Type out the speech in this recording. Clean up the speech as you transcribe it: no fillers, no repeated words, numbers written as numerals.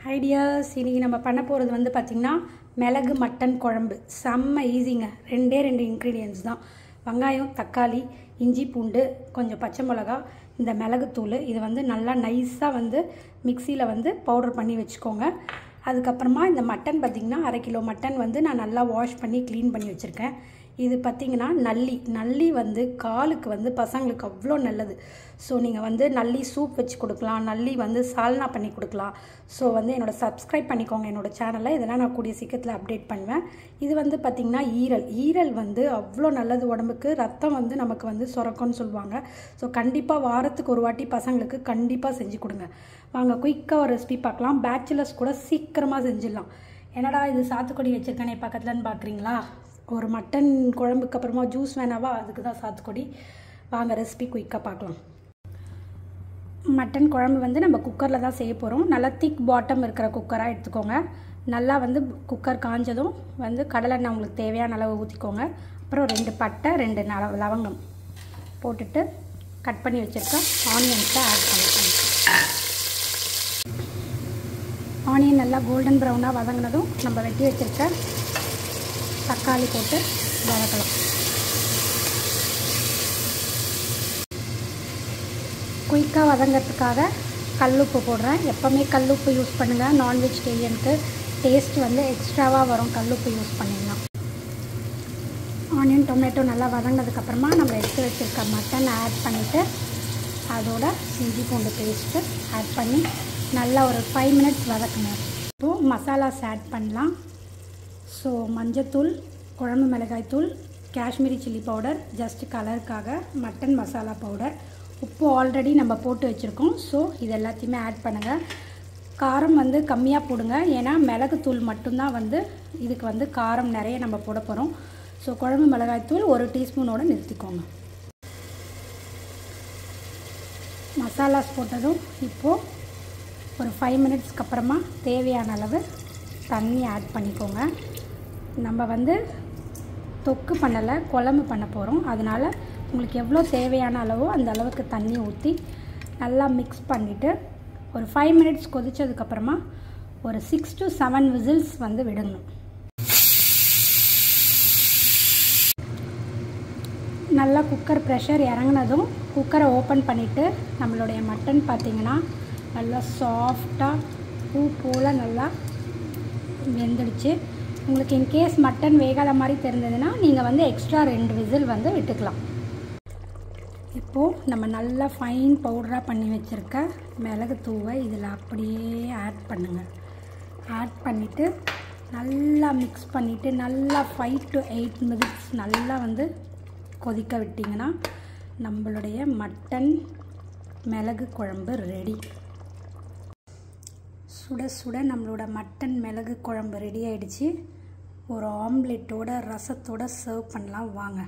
High tears, இன்றைக்கி நம்ம பண்ண போகிறது வந்து பார்த்திங்கன்னா மிளகு மட்டன் குழம்பு. செம்ம ஈஸிங்க. ரெண்டே இன்க்ரீடியன்ட்ஸ் தான். வெங்காயம், தக்காளி, இஞ்சி பூண்டு, கொஞ்சம் பச்சை மிளகா, இந்த மிளகுத்தூள். இது வந்து நல்லா நைஸாக வந்து மிக்சியில் வந்து பவுடர் பண்ணி வச்சுக்கோங்க. அதுக்கப்புறமா இந்த மட்டன் பார்த்திங்கன்னா 1/2 கிலோ மட்டன் வந்து நான் நல்லா வாஷ் பண்ணி க்ளீன் பண்ணி வச்சுருக்கேன். இது பார்த்திங்கன்னா நல்லி வந்து காலுக்கு வந்து பசங்களுக்கு அவ்வளோ நல்லது. ஸோ நீங்கள் வந்து நல்லி சூப் வச்சு கொடுக்கலாம், நல்லி வந்து சால்னா பண்ணி கொடுக்கலாம். ஸோ வந்து என்னோடய சப்ஸ்கிரைப் பண்ணிக்கோங்க என்னோடய சேனலை. இதெல்லாம் நான் கூடிய சீக்கிரத்தில் அப்டேட் பண்ணுவேன். இது வந்து பார்த்திங்கன்னா ஈரல் வந்து அவ்வளோ நல்லது உடம்புக்கு. ரத்தம் வந்து நமக்கு வந்து சுரக்கும்னு சொல்லுவாங்க. ஸோ கண்டிப்பாக வாரத்துக்கு ஒரு வாட்டி பசங்களுக்கு கண்டிப்பாக செஞ்சு கொடுங்க. வாங்க குயிக்காக ஒரு ரெசிபி பார்க்கலாம். பேச்சுலர்ஸ் கூட சீக்கிரமாக செஞ்சிடலாம். என்னடா இது சாத்துக்குடி வச்சுருக்கேனே பக்கத்துலன்னு பார்க்குறீங்களா? ஒரு மட்டன் குழம்புக்கு அப்புறமா ஜூஸ் வேணாவா, அதுக்கு தான் சாத்துக்குடி. வாங்க ரெசிபி குயிக்காக பார்க்கலாம். மட்டன் குழம்பு வந்து நம்ம குக்கரில் தான் செய்ய போகிறோம். நல்லா திக் பாட்டம் இருக்கிற குக்கராக எடுத்துக்கோங்க. நல்லா வந்து குக்கர் காஞ்சதும் வந்து கடலெண்ணெய் உங்களுக்கு தேவையான அளவு ஊற்றிக்கோங்க. அப்புறம் 2 பட்டை 2 லவங்கம் போட்டுட்டு கட் பண்ணி வச்சுருக்க ஆனியன்ஸை ஆட் பண்ணிக்கோங்க. ஆனியன் நல்லா கோல்டன் ப்ரௌனாக வதங்கினதும் நம்ம வெட்டி வச்சுருக்க தக்காளி போட்டு வதக்கலாம். குயிக்காக வதங்கிறதுக்காக கல்லுப்பு போடுறேன். எப்போவுமே கல்லுப்பு யூஸ் பண்ணுங்கள். நான் வெஜிடேரியனுக்கு டேஸ்ட் வந்து எக்ஸ்ட்ராவாக வரும் கல்லுப்பு யூஸ் பண்ணிங்கன்னா. ஆனியன் டொமேட்டோ நல்லா வதங்கினதுக்கப்புறமா நம்ம எடுத்து வச்சுருக்க மட்டன் ஆட் பண்ணிவிட்டு அதோட இஞ்சி பூண்டு பேஸ்ட்டு ஆட் பண்ணி நல்லா ஒரு 5 மினிட்ஸ் வதக்குங்க. இப்போது மசாலாஸ் ஆட் பண்ணலாம். ஸோ மஞ்சத்தூள், குழம்பு மிளகாய்த்தூள், காஷ்மீரி சில்லி பவுடர் ஜஸ்ட் கலருக்காக, மட்டன் மசாலா பவுடர், உப்பு ஆல்ரெடி நம்ம போட்டு வச்சுருக்கோம். ஸோ இது எல்லாத்தையுமே ஆட் பண்ணுங்கள். காரம் வந்து கம்மியாக போடுங்க, ஏன்னா மிளகுத்தூள் மட்டும்தான் வந்து இதுக்கு வந்து காரம் நிறைய நம்ம போட போகிறோம். ஸோ குழம்பு மிளகாய்த்தூள் 1 டீஸ்பூனோடு நிறுத்திக்கோங்க. மசாலாஸ் போட்டதும் இப்போது ஒரு 5 மினிட்ஸ்க்கு அப்புறமா தேவையான அளவு தண்ணி ஆட் பண்ணிக்கோங்க. நம்ம வந்து தொக்கு பண்ணலை, குழம்பு பண்ண போகிறோம். அதனால் உங்களுக்கு எவ்வளோ தேவையான அளவோ அந்த அளவுக்கு தண்ணி ஊற்றி நல்லா மிக்ஸ் பண்ணிவிட்டு ஒரு 5 மினிட்ஸ் கொதித்ததுக்கப்புறமா ஒரு 6 to 7 விசில்ஸ் வந்து விடணும். நல்லா குக்கர் ப்ரெஷர் இறங்கினதும் குக்கரை ஓப்பன் பண்ணிவிட்டு நம்மளுடைய மட்டன் பார்த்திங்கன்னா நல்லா சாஃப்டாக பூ போல் நல்லா வெந்துடுச்சு. உங்களுக்கு இன்கேஸ் மட்டன் வேகாத மாதிரி தெரிஞ்சதுன்னா நீங்கள் வந்து எக்ஸ்ட்ரா 2 விசில் வந்து விட்டுக்கலாம். இப்போது நம்ம நல்லா ஃபைன் பவுடராக பண்ணி வச்சுருக்க மிளகுத்தூவை இதில் அப்படியே ஆட் பண்ணுங்கள். ஆட் பண்ணிவிட்டு நல்லா மிக்ஸ் பண்ணிவிட்டு நல்லா 5 to 8 மினிட்ஸ் நல்லா வந்து கொதிக்க விட்டிங்கன்னா நம்மளுடைய மட்டன் மிளகு குழம்பு ரெடி. சுட சுட நம்மளோட மட்டன் மிளகு குழம்பு ரெடி ஆகிடுச்சு. ஒரு ஆம்லெட்டோட ரசத்தோட சர்வ் பண்ணலாம் வாங்க.